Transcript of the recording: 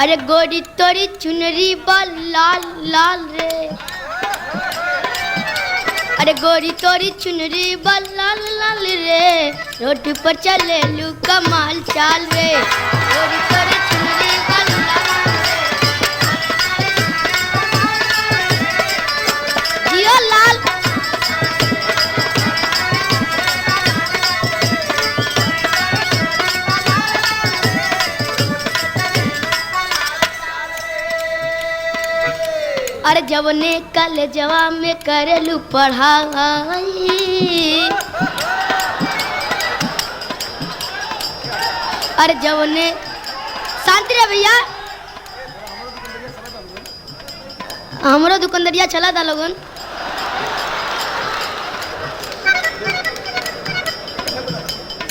अरे गोरी तोरी चुनरी बा लाल लाल रे, अरे गोरी तोरी चुनरी बा लाल लाल रे, रोड पर चले लू कमाल चाल रे, गोरी तोरी चुनरी बा लाल जियो लाल। अरे जवने कॉलेजवा में करेलू पढ़ाई, अरे जवने शांति रे भैया, हमारो दुकानदारिया चला था लोगन।